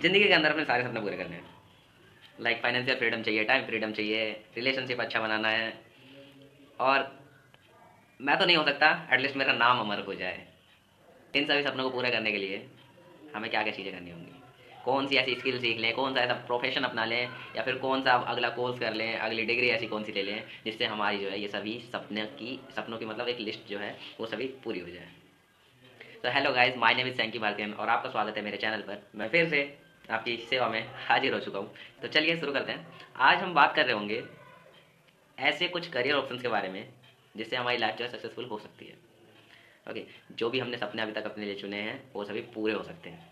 ज़िंदगी के अंदर अपने सारे सपने पूरे करने हैं। लाइक फाइनेंशियल फ्रीडम चाहिए, टाइम फ्रीडम चाहिए, रिलेशनशिप अच्छा बनाना है। और मैं तो नहीं हो सकता, एटलीस्ट मेरा नाम अमर हो जाए। इन सभी सपनों को पूरा करने के लिए हमें क्या क्या चीज़ें करनी होंगी, कौन सी ऐसी स्किल सीख लें, कौन सा ऐसा प्रोफेशन अपना लें, या फिर कौन सा अगला कोर्स कर लें, अगली डिग्री ऐसी कौन सी ले लें जिससे हमारी जो है ये सभी सपनों की मतलब एक लिस्ट जो है वो सभी पूरी हो जाए। तो hello guys, my name is Sanky Bhartiyan और आपका स्वागत है मेरे चैनल पर। मैं फिर से आपकी सेवा में हाजिर हो चुका हूँ। तो चलिए शुरू करते हैं। आज हम बात कर रहे होंगे ऐसे कुछ करियर ऑप्शंस के बारे में जिससे हमारी लाइफ जो है सक्सेसफुल हो सकती है। ओके, जो भी हमने सपने अभी तक अपने लिए चुने हैं वो सभी पूरे हो सकते हैं।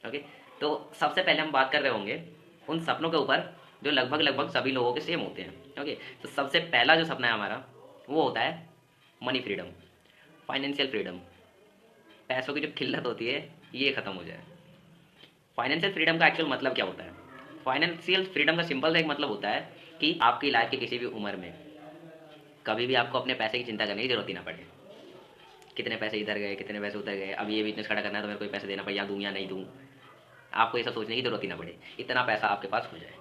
ओके, तो सबसे पहले हम बात कर रहे होंगे उन सपनों के ऊपर जो लगभग लगभग सभी लोगों के सेम होते हैं। ओके, तो सबसे पहला जो सपना है हमारा वो होता है मनी फ्रीडम, फाइनेंशियल फ्रीडम। पैसों की जो किल्लत होती है ये ख़त्म हो जाए। फाइनेंशियल फ्रीडम का एक्चुअल मतलब क्या होता है? फाइनेंशियल फ्रीडम का सिंपल सा एक मतलब होता है कि आपकी लाइफ की किसी भी उम्र में कभी भी आपको अपने पैसे की चिंता करने की जरूरत ही ना पड़े। कितने पैसे इधर गए, कितने पैसे उधर गए, अब ये बिजनेस खड़ा करना है तो मेरे को पैसे देना पड़े, या दूँ या नहीं दूँ। आपको ये सब सोचने की जरूरत ही ना पड़े, इतना पैसा आपके पास हो जाए।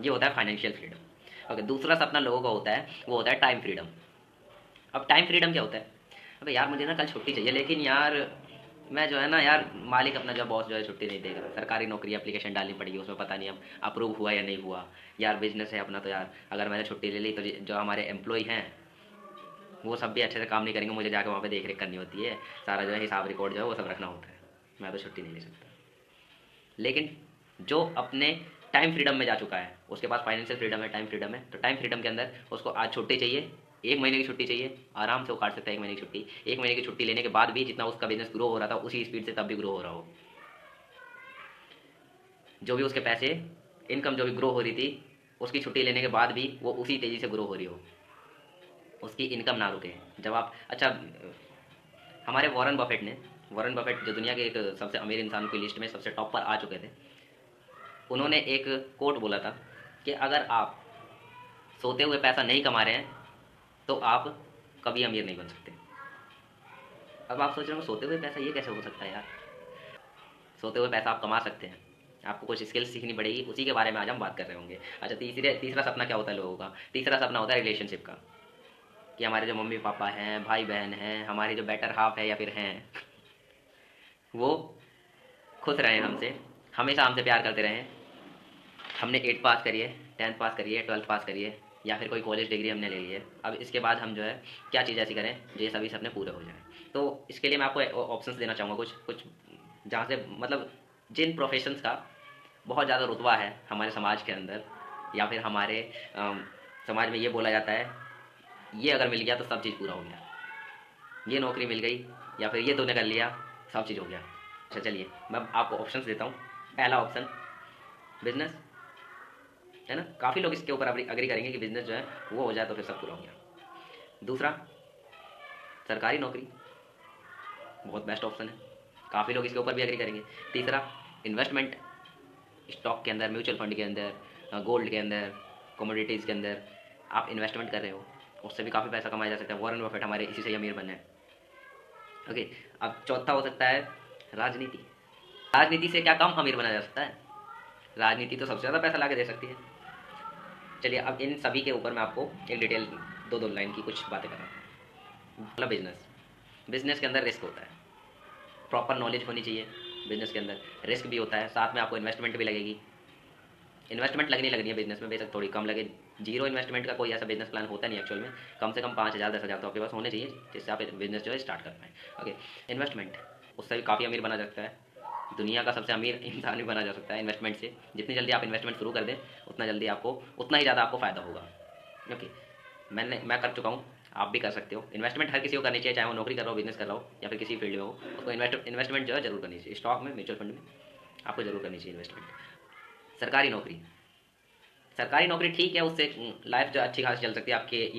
ये होता है फाइनेंशियल फ्रीडम। ओके, दूसरा सपना लोगों का होता है वो होता है टाइम फ्रीडम। अब टाइम फ्रीडम क्या होता है? अबे यार मुझे ना कल छुट्टी चाहिए, लेकिन यार मैं जो है ना यार, मालिक अपना जो बॉस जो है छुट्टी नहीं देगा। सरकारी नौकरी एप्लीकेशन डालनी पड़ेगी, उसमें पता नहीं अब अप्रूव हुआ या नहीं हुआ। यार बिजनेस है अपना, तो यार अगर मैंने छुट्टी ले ली तो जो हमारे एम्प्लॉय हैं वो सब भी अच्छे से काम नहीं करेंगे, मुझे जाकर वहाँ पे देख रेख करनी होती है, सारा जो है हिसाब रिकॉर्ड जो है वो सब रखना होता है। मैं तो छुट्टी नहीं ले सकता। लेकिन जो अपने टाइम फ्रीडम में जा चुका है, उसके पास फाइनेंशियल फ्रीडम है, टाइम फ्रीडम है, तो टाइम फ्रीडम के अंदर उसको आज छुट्टी चाहिए, 1 महीने की छुट्टी चाहिए, आराम से वो काट सकता है 1 महीने की छुट्टी। 1 महीने की छुट्टी लेने के बाद भी जितना उसका बिजनेस ग्रो हो रहा था उसी स्पीड से तब भी ग्रो हो रहा हो। जो भी उसके पैसे, इनकम जो भी ग्रो हो रही थी, उसकी छुट्टी लेने के बाद भी वो उसी तेज़ी से ग्रो हो रही हो, उसकी इनकम ना रुके। जब आप अच्छा, हमारे वॉरेन बफेट जो दुनिया के एक सबसे अमीर इंसान की लिस्ट में सबसे टॉप पर आ चुके थे, उन्होंने एक कोट बोला था कि अगर आप सोते हुए पैसा नहीं कमा रहे हैं तो आप कभी अमीर नहीं बन सकते। अब आप सोच रहे हो सोते हुए पैसा ये कैसे हो सकता है यार? सोते हुए पैसा आप कमा सकते हैं, आपको कुछ स्किल्स सीखनी पड़ेगी, उसी के बारे में आज हम बात कर रहे होंगे। अच्छा, तीसरा सपना क्या होता है लोगों का? तीसरा सपना होता है रिलेशनशिप का, कि हमारे जो मम्मी पापा हैं, भाई बहन हैं, हमारे जो बेटर हाफ है या फिर हैं, वो खुश रहें हमसे, हमेशा हमसे प्यार करते रहें। हमने 8 पास करी है, 10th पास करी है, 12th पास करी है, या फिर कोई कॉलेज डिग्री हमने ले ली है। अब इसके बाद हम जो है क्या चीज़ ऐसी करें जो ये सभी सपने पूरे हो जाएं। तो इसके लिए मैं आपको ऑप्शंस देना चाहूँगा, कुछ कुछ जहाँ से मतलब जिन प्रोफेशंस का बहुत ज़्यादा रुतबा है हमारे समाज के अंदर, या फिर हमारे समाज में ये बोला जाता है ये अगर मिल गया तो सब चीज़ पूरा हो गया, ये नौकरी मिल गई या फिर ये तूने कर लिया, सब चीज़ हो गया। अच्छा चलिए मैं आपको ऑप्शंस देता हूँ। पहला ऑप्शन बिजनेस, है ना, काफ़ी लोग इसके ऊपर अग्री करेंगे कि बिजनेस जो है वो हो जाए तो फिर सब पूरा हो गया। दूसरा सरकारी नौकरी, बहुत बेस्ट ऑप्शन है, काफ़ी लोग इसके ऊपर भी अग्री करेंगे। तीसरा इन्वेस्टमेंट, स्टॉक के अंदर, म्यूचुअल फंड के अंदर, गोल्ड के अंदर, कमोडिटीज़ के अंदर आप इन्वेस्टमेंट कर रहे हो, उससे भी काफ़ी पैसा कमाया जा सकता है। वॉरेन बफेट हमारे इसी से अमीर बने हैं। ओके, अब चौथा हो सकता है राजनीति। राजनीति से क्या कम अमीर बना जा सकता है? राजनीति तो सबसे ज़्यादा पैसा ला के दे सकती है। चलिए अब इन सभी के ऊपर मैं आपको एक डिटेल दो दो लाइन की कुछ बातें कर रहा हूँ। मतलब बिजनेस के अंदर रिस्क होता है, प्रॉपर नॉलेज होनी चाहिए। बिजनेस के अंदर रिस्क भी होता है, साथ में आपको इन्वेस्टमेंट भी लगेगी। इन्वेस्टमेंट लगनी है बिजनेस में, बेशक थोड़ी कम लगे। जीरो इन्वेस्टमेंट का कोई ऐसा बिजनेस प्लान होता नहीं एक्चुअल में। कम से कम 5,000 10,000 तो आपके पास होने चाहिए जिससे आप बिजनेस जो है स्टार्ट कर पाएँ। ओके, इन्वेस्टमेंट, उससे भी काफ़ी अमीर बना जा सकता है, दुनिया का सबसे अमीर इंसान भी बना जा सकता है इन्वेस्टमेंट से। जितनी जल्दी आप इन्वेस्टमेंट शुरू कर दें उतना जल्दी आपको, उतना ही ज़्यादा आपको फ़ायदा होगा। ओके, मैं कर चुका हूँ, आप भी कर सकते हो। इन्वेस्टमेंट हर किसी को करनी चाहिए, चाहे वो नौकरी कर रहा हो, बिजनेस कर रहा हो, या फिर किसी फील्ड में हो, उसको इन्वेस्टमेंट जो है जरूर करनी चाहिए। स्टॉक में, म्यूचुअल फंड में आपको जरूर करनी चाहिए इन्वेस्टमेंट। सरकारी नौकरी, सरकारी नौकरी ठीक है, उससे लाइफ जो अच्छी खासी चल सकती है, आपके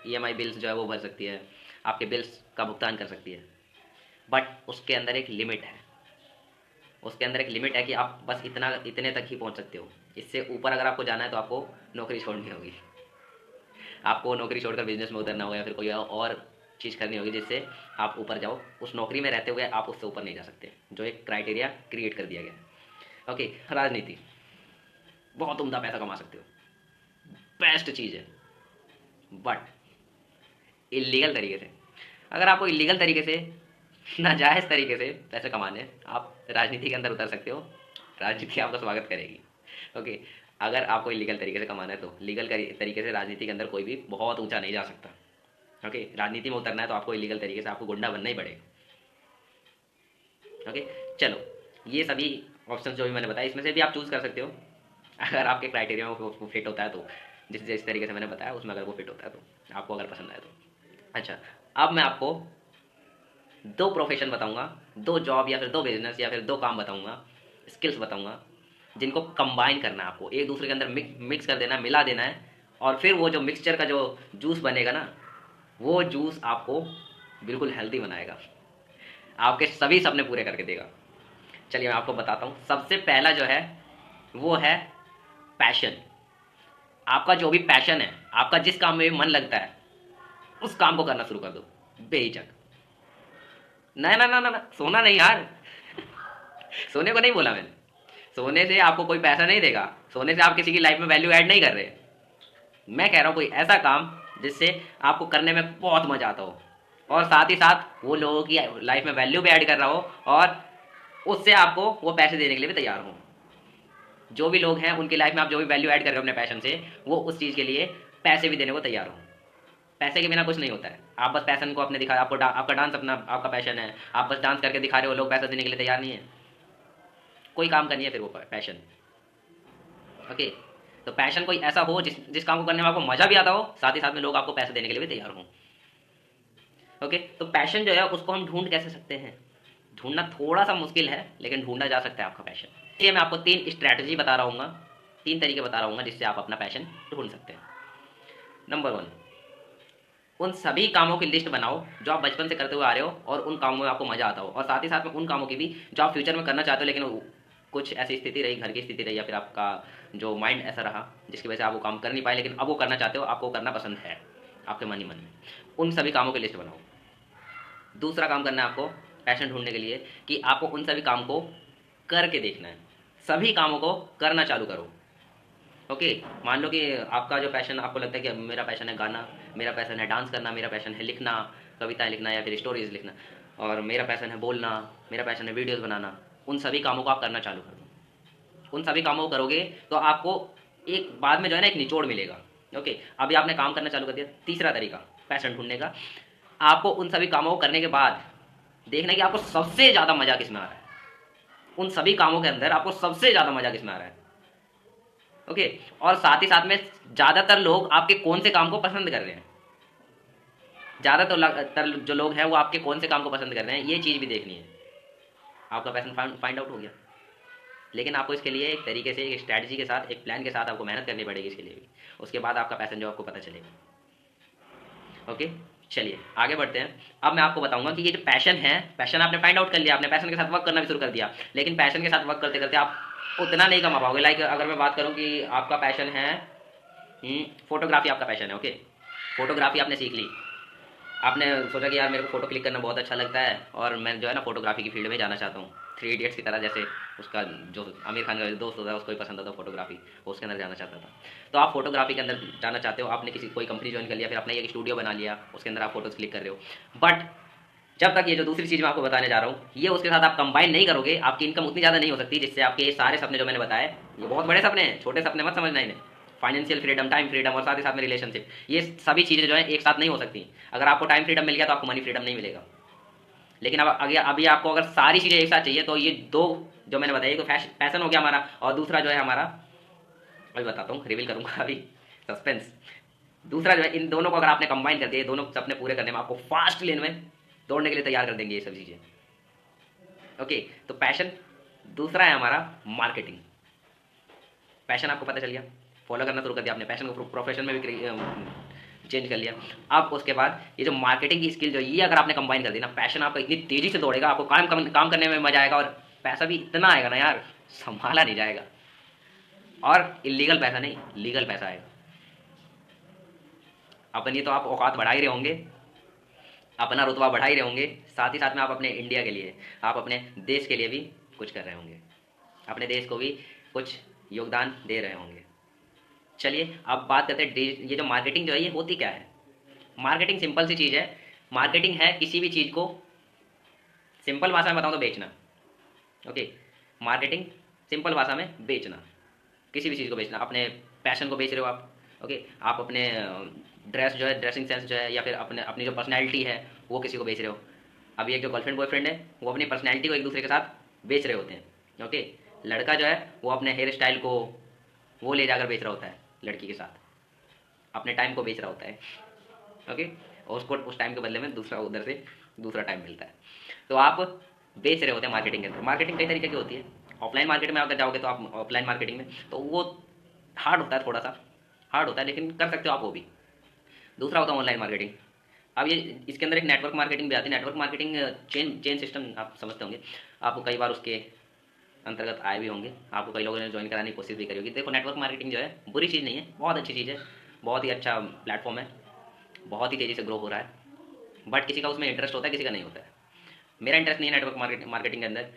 EMI बिल्स जो है वो भर सकती है, आपके बिल्स का भुगतान कर सकती है। बट उसके अंदर एक लिमिट है, उसके अंदर एक लिमिट है कि आप बस इतने तक ही पहुंच सकते हो। इससे ऊपर अगर आपको जाना है तो आपको नौकरी छोड़नी होगी, आपको नौकरी छोड़कर बिजनेस में उतरना होगा, या फिर कोई और चीज़ करनी होगी जिससे आप ऊपर जाओ। उस नौकरी में रहते हुए आप उससे ऊपर नहीं जा सकते, जो एक क्राइटेरिया क्रिएट कर दिया गया है। ओके, राजनीति बहुत उम्दा पैसा कमा सकते हो, बेस्ट चीज़ है, बट इलीगल तरीके से। अगर आपको इलीगल तरीके से, नाजायज़ तरीके से पैसे कमाने, आप राजनीति के अंदर उतर सकते हो, राजनीति आपका स्वागत करेगी। ओके, अगर आपको इलीगल तरीके से कमाना है तो लीगल तरीके से राजनीति के अंदर कोई भी बहुत ऊंचा नहीं जा सकता। ओके, राजनीति में उतरना है तो आपको इलीगल तरीके से आपको गुंडा बनना ही पड़ेगा। ओके, चलो, ये सभी ऑप्शन जो भी मैंने बताया इसमें से भी आप चूज़ कर सकते हो, अगर आपके क्राइटेरिया में वो फिट होता है तो, जिस तरीके से मैंने बताया उसमें अगर वो फिट होता है तो, आपको अगर पसंद आए तो। अच्छा, अब मैं आपको दो प्रोफेशन बताऊंगा, दो जॉब या फिर दो बिजनेस या फिर दो काम बताऊंगा, स्किल्स बताऊंगा, जिनको कंबाइन करना है आपको, एक दूसरे के अंदर मिक्स कर देना है, मिला देना है, और फिर वो जो मिक्सचर का जो जूस बनेगा ना, वो जूस आपको बिल्कुल हेल्दी बनाएगा, आपके सभी सपने पूरे करके देगा। चलिए मैं आपको बताता हूँ। सबसे पहला जो है वो है पैशन। आपका जो भी पैशन है, आपका जिस काम में भी मन लगता है, उस काम को करना शुरू कर दो बेहिचक। ना ना ना ना ना, सोना नहीं यार, सोने को नहीं बोला मैंने। सोने से आपको कोई पैसा नहीं देगा, सोने से आप किसी की लाइफ में वैल्यू ऐड नहीं कर रहे। मैं कह रहा हूँ कोई ऐसा काम जिससे आपको करने में बहुत मजा आता हो, और साथ ही साथ वो लोगों की लाइफ में वैल्यू भी ऐड कर रहा हो, और उससे आपको वो पैसे देने के लिए भी तैयार हो। जो भी लोग हैं उनकी लाइफ में आप जो भी वैल्यू ऐड कर रहे हो अपने पैशन से, वो उस चीज़ के लिए पैसे भी देने को तैयार हो। पैसे के बिना कुछ नहीं होता है। आप बस पैशन को अपने दिखा, आपको आपका डांस अपना आपका पैशन है, आप बस डांस करके दिखा रहे हो, लोग पैसा देने के लिए तैयार नहीं है, कोई काम का नहीं है फिर वो पैशन। ओके, तो पैशन कोई ऐसा हो जिस काम को करने में आपको मजा भी आता हो, साथ ही साथ में लोग आपको पैसे देने के लिए भी तैयार हों। ओके, तो पैशन जो है उसको हम ढूंढ कैसे सकते हैं? ढूंढना थोड़ा सा मुश्किल है, लेकिन ढूंढा जा सकता है आपका पैशन। ये मैं आपको 3 स्ट्रैटेजी बता रहा हूँ, 3 तरीके बता रहा हूँ जिससे आप अपना पैशन ढूंढ सकते हैं। नंबर 1, उन सभी कामों की लिस्ट बनाओ जो आप बचपन से करते हुए आ रहे हो और उन कामों में आपको मजा आता हो, और साथ ही साथ में उन कामों की भी जो आप फ्यूचर में करना चाहते हो, लेकिन कुछ ऐसी स्थिति रही, घर की स्थिति रही, या फिर आपका जो माइंड ऐसा रहा जिसकी वजह से आप वो काम कर नहीं पाए, लेकिन अब वो करना चाहते हो, आपको करना पसंद है आपके मन ही मन में। उन सभी कामों की लिस्ट बनाओ। दूसरा काम करना है आपको पैशन ढूंढने के लिए, कि आपको उन सभी काम को करके देखना है। सभी कामों को करना चालू करो। ओके, मान लो कि आपका जो पैशन, आपको लगता है कि मेरा पैशन है गाना, मेरा पैशन है डांस करना, मेरा पैशन है लिखना, कविताएं लिखना या फिर स्टोरीज लिखना, और मेरा पैशन है बोलना, मेरा पैशन है वीडियोस बनाना। उन सभी कामों को आप करना चालू कर दो। उन सभी कामों को करोगे तो आपको एक बाद में जो है ना एक निचोड़ मिलेगा। ओके, अभी आपने काम करना चालू कर दिया। तीसरा तरीका पैशन ढूंढने का, आपको उन सभी कामों को करने के बाद देखना कि आपको सबसे ज़्यादा मजा किस में आ रहा है। उन सभी कामों के अंदर आपको सबसे ज़्यादा मजा किस में आ रहा है। ओके, और साथ ही साथ में ज़्यादातर लोग आपके कौन से काम को पसंद कर रहे हैं, ज़्यादातर जो लोग हैं वो आपके कौन से काम को पसंद कर रहे हैं, ये चीज़ भी देखनी है। आपका पैशन फाइंड आउट हो गया, लेकिन आपको इसके लिए एक तरीके से, एक स्ट्रैटेजी के साथ, एक प्लान के साथ आपको मेहनत करनी पड़ेगी इसके लिए भी। उसके बाद आपका पैशन जो आपको पता चलेगा। ओके, चलिए आगे बढ़ते हैं। अब मैं आपको बताऊंगा कि ये जो पैशन है, पैशन आपने फाइंड आउट कर लिया, आपने पैशन के साथ वर्क करना भी शुरू कर दिया, लेकिन पैशन के साथ वर्क करते करते आप उतना नहीं कमा पाओगे। लाइक अगर मैं बात करूं कि आपका पैशन है फोटोग्राफी, आपका पैशन है। ओके, फोटोग्राफी आपने सीख ली, आपने सोचा कि यार मेरे को फोटो क्लिक करना बहुत अच्छा लगता है और मैं जो है ना फोटोग्राफी की फील्ड में जाना चाहता हूँ। 3 इडियट्स की तरह, जैसे उसका जो आमिर खान का दोस्त होता है उसको भी पसंद आता फोटोग्राफी, वो उसके अंदर जाना चाहता था। तो आप फोटोग्राफी के अंदर जाना चाहते हो, आपने किसी कोई कंपनी ज्वाइन कर लिया, फिर अपना एक स्टूडियो बना लिया, उसके अंदर आप फोटोज क्लिक कर रहे हो। बट जब तक ये जो दूसरी चीज़ मैं आपको बताने जा रहा हूँ, ये उसके साथ आप कंबाइन नहीं करोगे, आपकी इनकम उतनी ज़्यादा नहीं हो सकती जिससे आपके ये सारे सपने जो मैंने बताए, ये बहुत बड़े सपने हैं, छोटे सपने मत समझना इन्हें। फाइनेंशियल फ्रीडम, टाइम फ्रीडम, और साथ ही साथ में रिलेशनशिप, ये सभी चीज़ें जो है एक साथ नहीं हो सकती। अगर आपको टाइम फ्रीडम मिल गया तो आपको मनी फ्रीडम नहीं मिलेगा। लेकिन अब अभी आपको अगर सारी चीज़ें एक साथ चाहिए तो ये दो जो मैंने बताया, तो पैशन हो गया हमारा, और दूसरा जो है हमारा, अभी बताता हूँ, रिवील करूँगा अभी, सस्पेंस। दूसरा जो है, इन दोनों को अगर आपने कंबाइन कर दिया, दोनों सपने पूरे करने में आपको फास्ट लेन में दौड़ने के लिए तैयार कर देंगे ये सब चीज़ें। ओके, तो पैशन। दूसरा है हमारा मार्केटिंग। पैशन आपको पता चल गया, फॉलो करना शुरू कर दिया आपने, पैशन को प्रोफेशन में भी चेंज कर लिया। अब उसके बाद ये जो मार्केटिंग की स्किल जो ये अगर आपने कंबाइन कर दी ना, पैशन आपका इतनी तेजी से दौड़ेगा, आपको काम करने में मजा आएगा, और पैसा भी इतना आएगा ना यार, संभाला नहीं जाएगा। और इलीगल पैसा नहीं, लीगल पैसा आएगा। अपनी तो आप औकात बढ़ा ही रहे होंगे, अपना रुतबा बढ़ा ही रहे होंगे, साथ ही साथ में आप अपने इंडिया के लिए, आप अपने देश के लिए भी कुछ कर रहे होंगे। अपने देश को भी कुछ योगदान दे रहे होंगे। चलिए अब बात करते हैं ये जो मार्केटिंग जो है ये होती क्या है। मार्केटिंग सिंपल सी चीज़ है। मार्केटिंग है किसी भी चीज़ को सिंपल भाषा में बताऊं तो बेचना। ओके, मार्केटिंग सिंपल भाषा में बेचना, किसी भी चीज़ को बेचना। अपने पैशन को बेच रहे हो आप। ओके, आप अपने ड्रेस जो है, ड्रेसिंग सेंस जो है, या फिर अपने अपनी जो पर्सनैलिटी है वो किसी को बेच रहे हो। अभी एक जो गर्लफ्रेंड बॉयफ्रेंड है वो अपनी पर्सनैलिटी को एक दूसरे के साथ बेच रहे होते हैं। ओके, लड़का जो है वो अपने हेयर स्टाइल को वो ले जाकर बेच रहा होता है लड़की के साथ, अपने टाइम को बेच रहा होता है। ओके, और उसको उस टाइम के बदले में दूसरा उधर से दूसरा टाइम मिलता है। तो आप बेच रहे होते हैं मार्केटिंग के अंदर। मार्केटिंग कई तरीके की होती है। ऑफलाइन मार्केट में अगर जाओगे तो आप ऑफलाइन मार्केटिंग में तो वो हार्ड होता है, थोड़ा सा हार्ड होता है, लेकिन कर सकते हो आप वो भी। दूसरा होता है ऑनलाइन मार्केटिंग। अब ये इसके अंदर एक नेटवर्क मार्केटिंग भी आती है। Network marketing chain chain system आप समझते होंगे, आपको कई बार उसके अंतर्गत आए भी होंगे, आपको कई लोगों ने ज्वाइन कराने की कोशिश भी करी होगी। देखो नेटवर्क मार्केटिंग जो है बुरी चीज़ नहीं है, बहुत अच्छी चीज़ है, बहुत ही अच्छा प्लेटफॉर्म है, बहुत ही तेज़ी से ग्रो हो रहा है। बट किसी का उसमें इंटरेस्ट होता है, किसी का नहीं होता है। मेरा इंटरेस्ट नहीं है नेटवर्क मार्केटिंग के अंदर,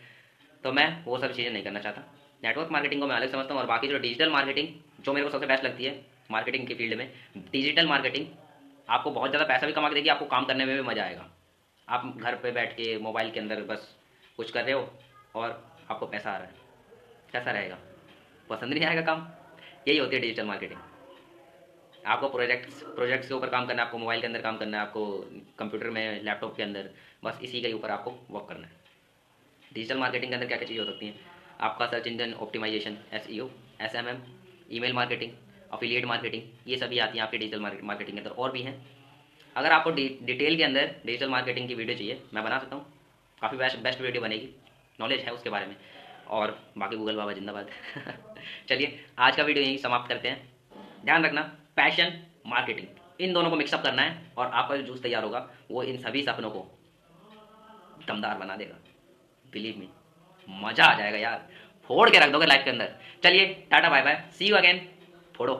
तो मैं वो सब चीज़ें नहीं करना चाहता। नेटवर्क मार्केटिंग को मैं अलग समझता हूँ। और बाकी जो डिजिटल मार्केटिंग जो मेरे को सबसे बेस्ट लगती है मार्केटिंग की फील्ड में, डिजिटल मार्केटिंग आपको बहुत ज़्यादा पैसा भी कमा के देगी, आपको काम करने में भी मज़ा आएगा। आप घर पे बैठ के मोबाइल के अंदर बस कुछ कर रहे हो और आपको पैसा आ रहा है, कैसा रहेगा? पसंद नहीं आएगा काम। यही होती है डिजिटल मार्केटिंग। आपको प्रोजेक्ट्स के ऊपर काम करना है, आपको मोबाइल के अंदर काम करना है, आपको कंप्यूटर में, लैपटॉप के अंदर, बस इसी के ऊपर आपको वर्क करना है। डिजिटल मार्केटिंग के अंदर क्या क्या चीज़ें हो सकती हैं? आपका search engine optimisation, SEO, SMM, email marketing, affiliate marketing, ये सभी आती हैं आपके डिजिटल मार्केटिंग के अंदर। और भी हैं। अगर आपको डिटेल के अंदर डिजिटल मार्केटिंग की वीडियो चाहिए, मैं बना सकता हूँ। काफ़ी बेस्ट बेस्ट वीडियो बनेगी, नॉलेज है उसके बारे में। और बाकी गूगल बाबा जिंदाबाद। चलिए आज का वीडियो यहीं समाप्त करते हैं। ध्यान रखना, पैशन, मार्केटिंग, इन दोनों को मिक्सअप करना है और आपका जो जूस तैयार होगा वो इन सभी सपनों को दमदार बना देगा। बिलीव मी, मजा आ जाएगा यार, फोड़ के रख दोगे लाइफ के अंदर। चलिए tata bye bye, see you again. फोड़ो।